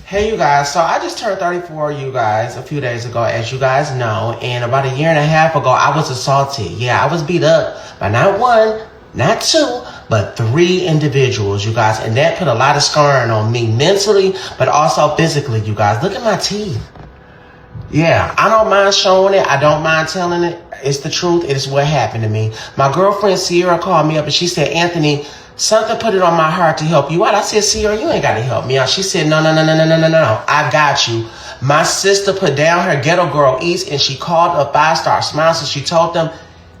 Hey you guys, so I just turned 34, you guys, a few days ago, as you guys know, and about a year and a half ago, I was assaulted. Yeah, I was beat up by not one, not two, but 3 individuals, you guys, and that put a lot of scarring on me mentally, but also physically, you guys. Look at my teeth. Yeah, I don't mind showing it. I don't mind telling it. It's the truth. It is what happened to me. My girlfriend Sierra called me up and she said, Anthony, something put it on my heart to help you out. I said, Sierra, you ain't got to help me out. She said, no. I got you. My sister put down her Ghetto Girl East and she called up 5 Star Smile. So she told them,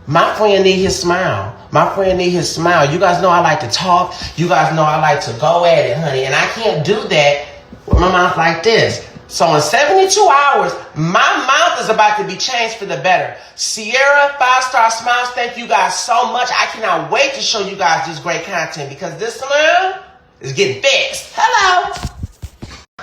my friend need his smile. My friend need his smile. You guys know I like to talk. You guys know I like to go at it, honey. And I can't do that with my mouth like this. So in 72 hours, my mouth is about to be changed for the better. Sierra, 5 Star Smiles, thank you guys so much. I cannot wait to show you guys this great content because this smile is getting fixed. Hello.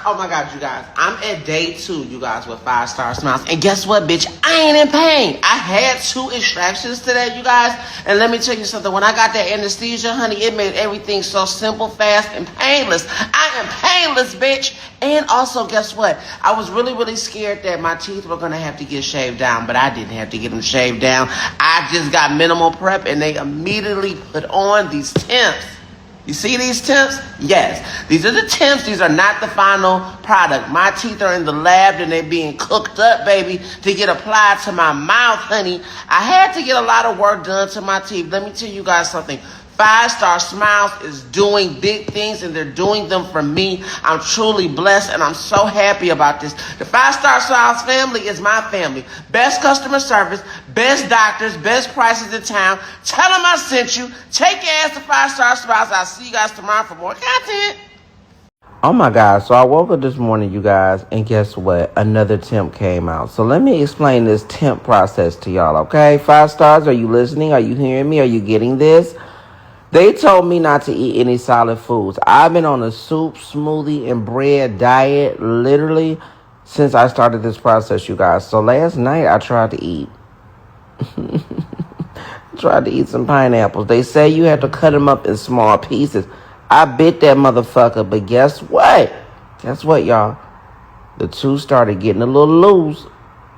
Oh my God, you guys. I'm at day 2, you guys, with 5 Star Smiles. And guess what, bitch? I ain't in pain. I had 2 extractions today, you guys. And let me tell you something. When I got that anesthesia, honey, it made everything so simple, fast, and painless. I am painless, bitch. And also, guess what? I was really scared that my teeth were going to have to get shaved down, but I didn't have to get them shaved down. I just got minimal prep, and they immediately put on these temps. You see these temps? Yes. These are the temps. These are not the final product. My teeth are in the lab and they're being cooked up, baby, to get applied to my mouth, honey. I had to get a lot of work done to my teeth. Let me tell you guys something. 5 Star Smiles is doing big things and they're doing them for me. I'm truly blessed and I'm so happy about this. The 5 Star Smiles family is my family. Best customer service, best doctors, best prices in town. Tell them I sent you. Take your ass to 5 Star Smiles. I'll see you guys tomorrow for more content. Oh my God, so I woke up this morning, you guys, and guess what? Another temp came out. So let me explain this temp process to y'all, okay? 5 Stars, are you listening? Are you hearing me? Are you getting this? They told me not to eat any solid foods. I've been on a soup, smoothie, and bread diet literally since I started this process, you guys. So last night I tried to eat. Tried to eat some pineapples. They say you have to cut them up in small pieces. I bit that motherfucker, but guess what? Guess what, y'all? The 2 started getting a little loose,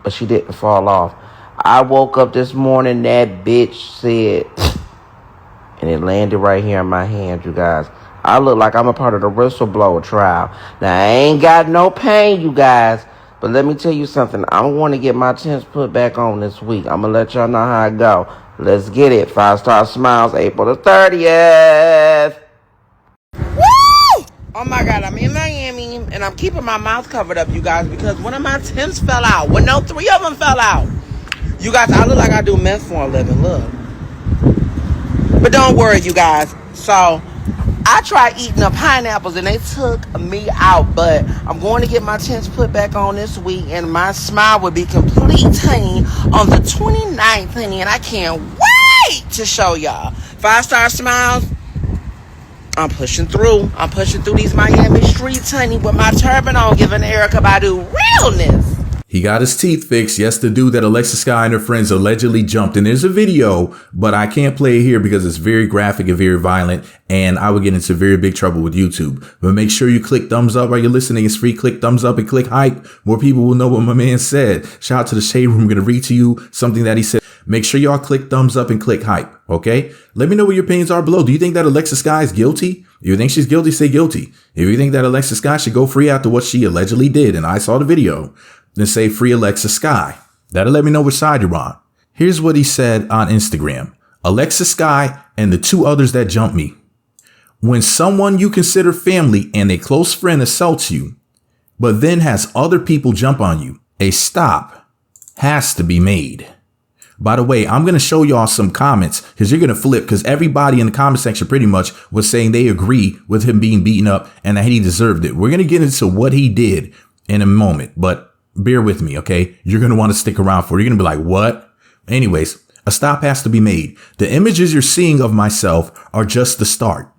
but she didn't fall off. I woke up this morning, that bitch said... and it landed right here in my hand, you guys. I look like I'm a part of the whistleblower trial. Now, I ain't got no pain, you guys. But let me tell you something. I want to get my temps put back on this week. I'm going to let y'all know how it go. Let's get it. 5 Star Smiles, April the 30th. Woo! Oh, my God. I'm in Miami, and I'm keeping my mouth covered up, you guys, because one of my temps fell out. Well, no, 3 of them fell out. You guys, I look like I do meth for a living. Look. But don't worry, you guys. So, I tried eating the pineapples and they took me out. But I'm going to get my temps put back on this week. And my smile will be complete, honey, on the 29th, honey. And I can't wait to show y'all. 5 Star Smiles. I'm pushing through. I'm pushing through these Miami streets, honey, with my turban on, giving Erykah Badu realness. He got his teeth fixed. Yes, the dude that Alexis Skyy and her friends allegedly jumped. And there's a video, but I can't play it here because it's very graphic and very violent. And I would get into very big trouble with YouTube. But make sure you click thumbs up while you're listening. It's free. Click thumbs up and click hype. More people will know what my man said. Shout out to the Shade Room. I'm going to read to you something that he said. Make sure y'all click thumbs up and click hype. Okay? Let me know what your opinions are below. Do you think that Alexis Skyy is guilty? If you think she's guilty, say guilty. If you think that Alexis Skyy should go free after what she allegedly did, and I saw the video, then say free Alexis Skyy. That'll let me know which side you're on. Here's what he said on Instagram. Alexis Skyy and the 2 others that jumped me. When someone you consider family and a close friend assaults you, but then has other people jump on you, a stop has to be made. By the way, I'm going to show y'all some comments because you're going to flip because everybody in the comment section pretty much was saying they agree with him being beaten up and that he deserved it. We're going to get into what he did in a moment, but bear with me, okay? You're going to want to stick around for it. You're going to be like, what? Anyways, a stop has to be made. The images you're seeing of myself are just the start.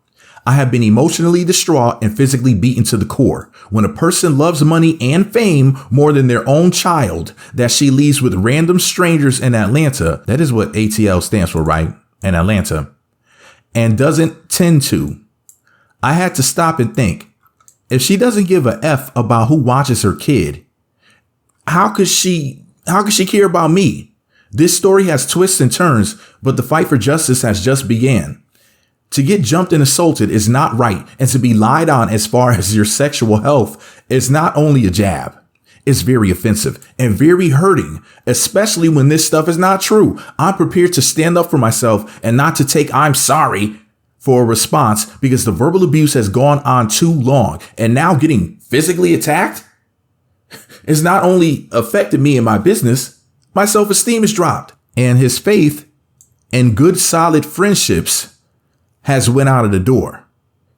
I have been emotionally distraught and physically beaten to the core. When a person loves money and fame more than their own child, that she leaves with random strangers in Atlanta, that is what ATL stands for, right? In Atlanta, and doesn't tend to. I had to stop and think, If she doesn't give a F about who watches her kid, how could she care about me? This story has twists and turns, but the fight for justice has just began. To get jumped and assaulted is not right, and to be lied on as far as your sexual health is not only a jab. It's very offensive and very hurting, especially when this stuff is not true. I'm prepared to stand up for myself and not to take "I'm sorry" for a response because the verbal abuse has gone on too long. And now getting physically attacked has not only affected me and my business, my self-esteem is dropped. And his faith and good solid friendships has went out of the door.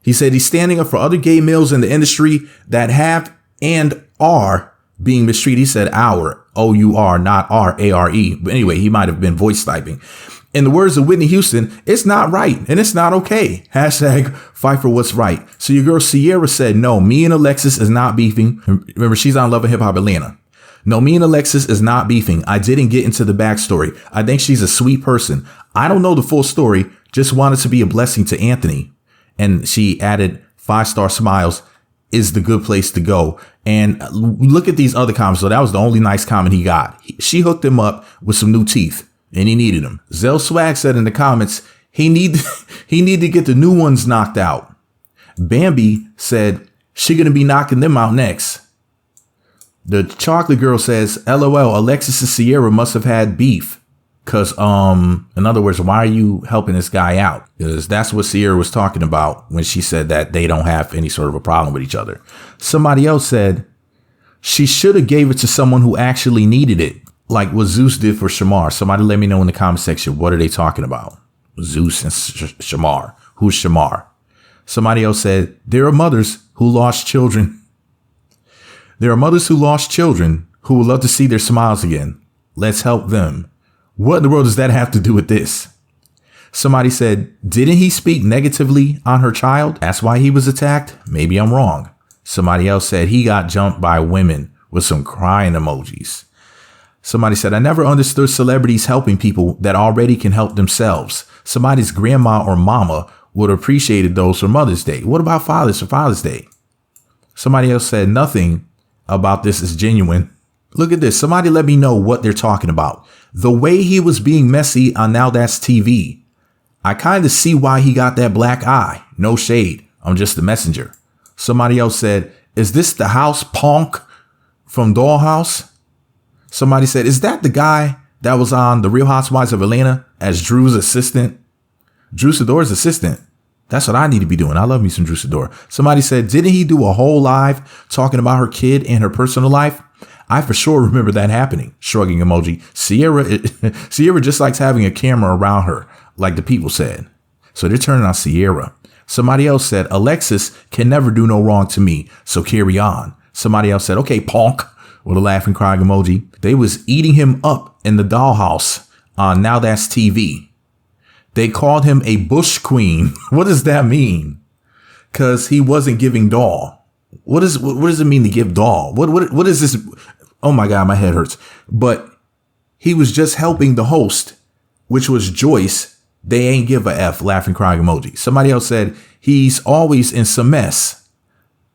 He said he's standing up for other gay males in the industry that have and are being mistreated. He said our, O-U-R, not R-A-R-E. But anyway, he might have been voice typing. In the words of Whitney Houston, it's not right and it's not okay. Hashtag fight for what's right. So your girl Sierra said, no, me and Alexis is not beefing. Remember, she's on Love and Hip Hop Atlanta. No, me and Alexis is not beefing. I didn't get into the backstory. I think she's a sweet person. I don't know the full story. Just wanted to be a blessing to Anthony. And she added 5-star smiles is the good place to go. And look at these other comments. So that was the only nice comment he got. She hooked him up with some new teeth and he needed them. Zell Swag said in the comments, he need to get the new ones knocked out. Bambi said she gonna be knocking them out next. The chocolate girl says, LOL, Alexis and Sierra must have had beef. Cause, in other words, why are you helping this guy out? Because that's what Sierra was talking about when she said that they don't have any sort of a problem with each other. Somebody else said she should have gave it to someone who actually needed it, like what Zeus did for Shamar. Somebody let me know in the comment section. What are they talking about? Zeus and Shamar. Who's Shamar? Somebody else said there are mothers who lost children. There are mothers who lost children who would love to see their smiles again. Let's help them. What in the world does that have to do with this? Somebody said, didn't he speak negatively on her child? That's why he was attacked? Maybe I'm wrong. Somebody else said he got jumped by women with some crying emojis. Somebody said, I never understood celebrities helping people that already can help themselves. Somebody's grandma or mama would have appreciated those for Mother's Day. What about fathers for Father's Day? Somebody else said nothing about this is genuine. Look at this. Somebody let me know what they're talking about. The way he was being messy on Now That's TV. I kind of see why he got that black eye. No shade. I'm just the messenger. Somebody else said, is this the house punk from Dollhouse? Somebody said, is that the guy that was on The Real Housewives of Atlanta as Drew's assistant? Drew Sidor's assistant. That's what I need to be doing. I love me some Drew Sidor. Somebody said, didn't he do a whole live talking about her kid and her personal life? I for sure remember that happening. Shrugging emoji. Sierra just likes having a camera around her, like the people said. So they're turning on Sierra. Somebody else said, Alexis can never do no wrong to me, so carry on. Somebody else said, okay, punk, with a laughing crying emoji. They was eating him up in the dollhouse on Now That's TV. They called him a bush queen. What does that mean? Because he wasn't giving doll. What does it mean to give doll? What is this? Oh my God, my head hurts. But he was just helping the host, which was Joyce. They ain't give a F, laughing crying emoji. Somebody else said he's always in some mess.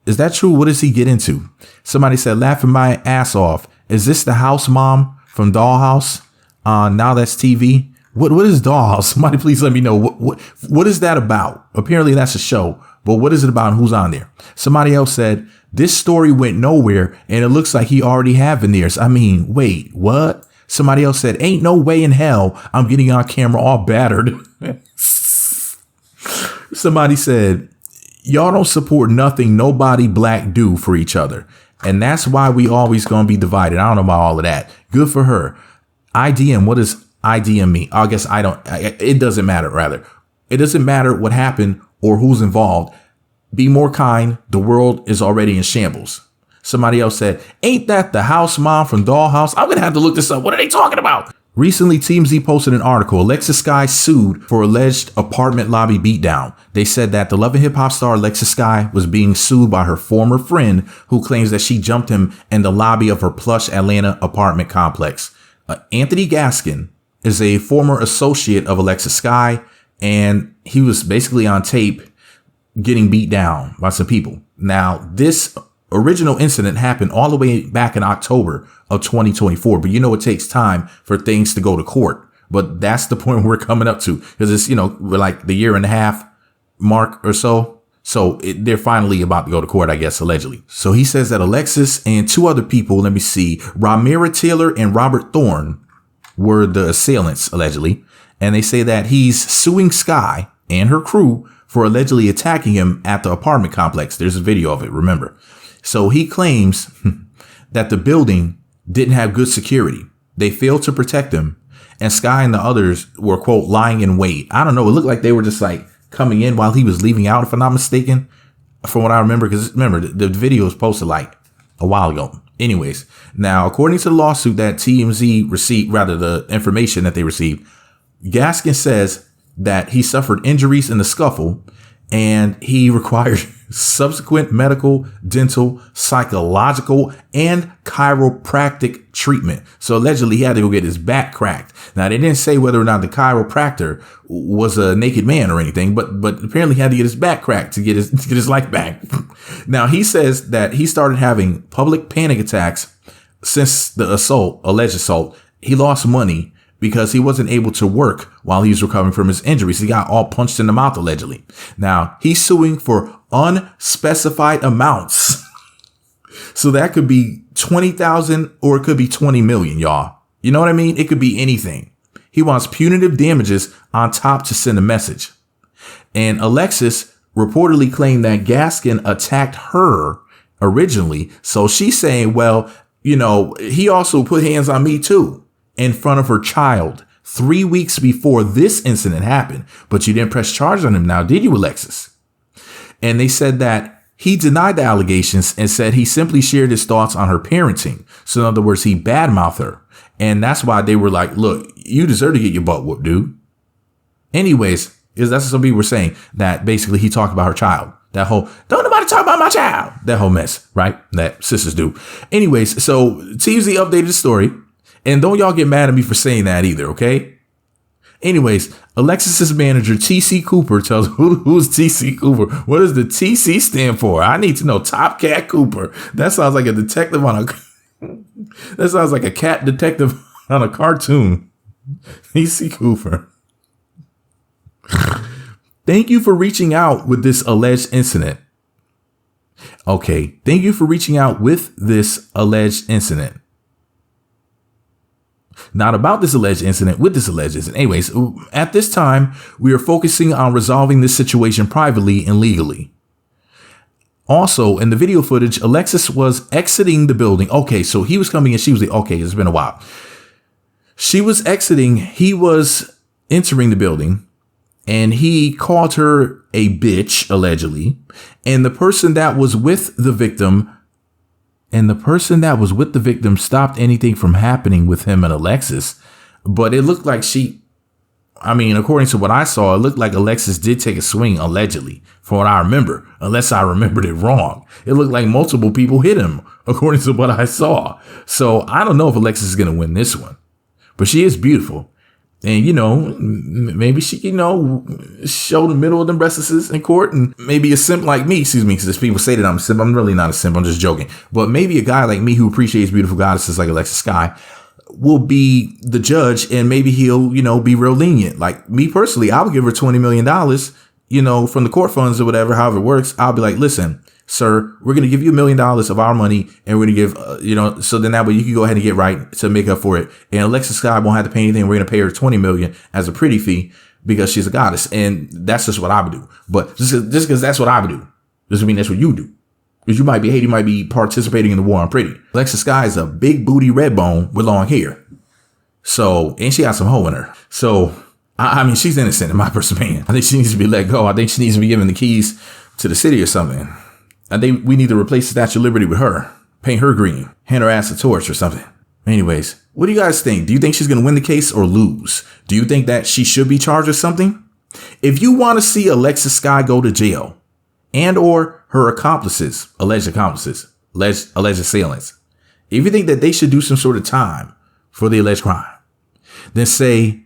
Is that true? What does he get into? Somebody said laughing my ass off. Is this the house mom from Dollhouse? Now That's TV. What is Dollhouse? Somebody please let me know. What is that about? Apparently that's a show, but what is it about and who's on there? Somebody else said this story went nowhere and it looks like he already had veneers. I mean, wait, what? Somebody else said, ain't no way in hell I'm getting on camera all battered. Somebody said, y'all don't support nothing nobody black do for each other. And that's why we always gonna be divided. I don't know about all of that. Good for her. IDM, what does IDM mean? I guess it doesn't matter, rather. It doesn't matter what happened or who's involved. Be more kind. The world is already in shambles. Somebody else said, ain't that the house mom from Dollhouse? I'm going to have to look this up. What are they talking about? Recently, TMZ posted an article. Alexis Skyy sued for alleged apartment lobby beatdown. They said that the Love and Hip Hop star Alexis Skyy was being sued by her former friend who claims that she jumped him in the lobby of her plush Atlanta apartment complex. Anthony Gaskin is a former associate of Alexis Skyy, and he was basically on tape getting beat down by some people. Now, this original incident happened all the way back in October of 2024. But it takes time for things to go to court. But that's the point we're coming up to, because it's, we're like the year and a half mark or so. So they're finally about to go to court, I guess, allegedly. So he says that Alexis and two other people, let me see, Ramira Taylor and Robert Thorne were the assailants, allegedly. And they say that he's suing Skyy and her crew for allegedly attacking him at the apartment complex. There's a video of it, remember. So he claims that the building didn't have good security. They failed to protect him. And Skyy and the others were, quote, lying in wait. I don't know. It looked like they were just like coming in while he was leaving out, if I'm not mistaken, from what I remember. Because remember, the video was posted like a while ago. Anyways, now, according to the lawsuit that TMZ received, rather the information that they received, Gaskin says that he suffered injuries in the scuffle and he required subsequent medical, dental, psychological, and chiropractic treatment. So allegedly he had to go get his back cracked. Now, they didn't say whether or not the chiropractor was a naked man or anything, but apparently he had to get his back cracked to get his life back. Now, he says that he started having public panic attacks since the alleged assault. He lost money because he wasn't able to work while he was recovering from his injuries. He got all punched in the mouth, allegedly. Now, he's suing for unspecified amounts. So that could be 20,000 or it could be 20 million, y'all. You know what I mean? It could be anything. He wants punitive damages on top to send a message. And Alexis reportedly claimed that Gaskin attacked her originally. So she's saying, well, he also put hands on me too, in front of her child 3 weeks before this incident happened. But you didn't press charges on him now, did you, Alexis? And they said that he denied the allegations and said he simply shared his thoughts on her parenting. So in other words, he badmouthed her. And that's why they were like, look, you deserve to get your butt whooped, dude. Anyways, that's what some people were saying, that basically he talked about her child. That whole, don't nobody talk about my child. That whole mess, right? That sisters do. Anyways, so TMZ updated the story. And don't y'all get mad at me for saying that either, okay? Anyways, Alexis's manager, TC Cooper, tells who's TC Cooper? What does the TC stand for? I need to know. Top Cat Cooper. That sounds like a detective on a that sounds like a cat detective on a cartoon. TC Cooper. Thank you for reaching out with this alleged incident. Okay, thank you for reaching out with this alleged incident. Not about this alleged incident, with this alleged incident. Anyways, at this time, we are focusing on resolving this situation privately and legally. Also, in the video footage, Alexis was exiting the building. Okay, so he was coming in. She was like, okay, it's been a while. She was exiting. He was entering the building and he called her a bitch, allegedly. And the person that was with the victim stopped anything from happening with him and Alexis. But it looked like according to what I saw, it looked like Alexis did take a swing, allegedly, from what I remember, unless I remembered it wrong. It looked like multiple people hit him, according to what I saw. So I don't know if Alexis is going to win this one, but she is beautiful. And, maybe she, show the middle of them breasts in court, and maybe a simp like me, because people say that I'm a simp. I'm really not a simp. I'm just joking. But maybe a guy like me who appreciates beautiful goddesses like Alexis Skyy will be the judge, and maybe he'll, be real lenient. Like me personally, I would give her $20 million, from the court funds or whatever, however it works. I'll be like, listen, sir, we're going to give you $1 million of our money, and we're going to give, so then that way you can go ahead and get right to make up for it. And Alexis Skyy won't have to pay anything. We're going to pay her $20 million as a pretty fee because she's a goddess. And that's just what I would do. But just because that's what I would do doesn't mean that's what you do. Because you might be hating, you might be participating in the war on pretty. Alexis Skyy is a big booty red bone with long hair. So, and she got some hoe in her. So, she's innocent in my opinion. I think she needs to be let go. I think she needs to be given the keys to the city or something. I think we need to replace the Statue of Liberty with her. Paint her green. Hand her ass a torch or something. Anyways, what do you guys think? Do you think she's going to win the case or lose? Do you think that she should be charged with something? If you want to see Alexis Skyy go to jail and or her accomplices, alleged assailants, if you think that they should do some sort of time for the alleged crime, then say,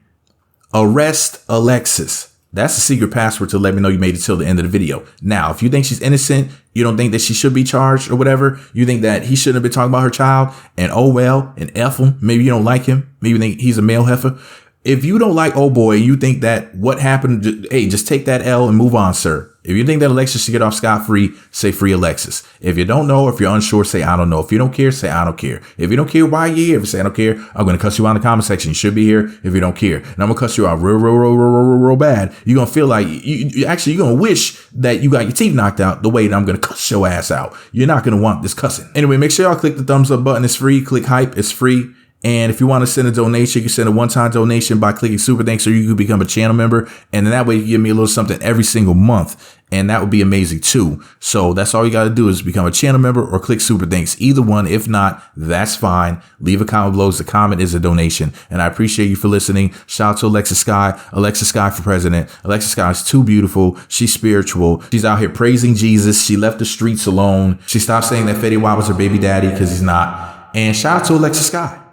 arrest Alexis. That's the secret password to let me know you made it till the end of the video. Now, if you think she's innocent, you don't think that she should be charged or whatever, you think that he shouldn't have been talking about her child, and oh well, and F him, maybe you don't like him, maybe you think he's a male heifer. If you don't like old boy, you think that what happened, hey, just take that L and move on, sir. If you think that Alexis should get off scot-free, say free Alexis. If you don't know, if you're unsure, say I don't know. If you don't care, say I don't care. If you don't care, why are you here? If you say I don't care, I'm going to cuss you out in the comment section. You should be here if you don't care. And I'm going to cuss you out real bad. You're going to feel like, you're going to wish that you got your teeth knocked out the way that I'm going to cuss your ass out. You're not going to want this cussing. Anyway, make sure y'all click the thumbs up button. It's free. Click hype. It's free. And if you want to send a donation, you can send a one-time donation by clicking super thanks, or you can become a channel member. And then that way you give me a little something every single month. And that would be amazing too. So that's all you got to do is become a channel member or click super thanks. Either one. If not, that's fine. Leave a comment below. The comment is a donation. And I appreciate you for listening. Shout out to Alexis Skyy. Alexis Skyy for president. Alexis Skyy is too beautiful. She's spiritual. She's out here praising Jesus. She left the streets alone. She stopped saying that Fetty Wap was her baby daddy because he's not. And shout out to Alexis Skyy.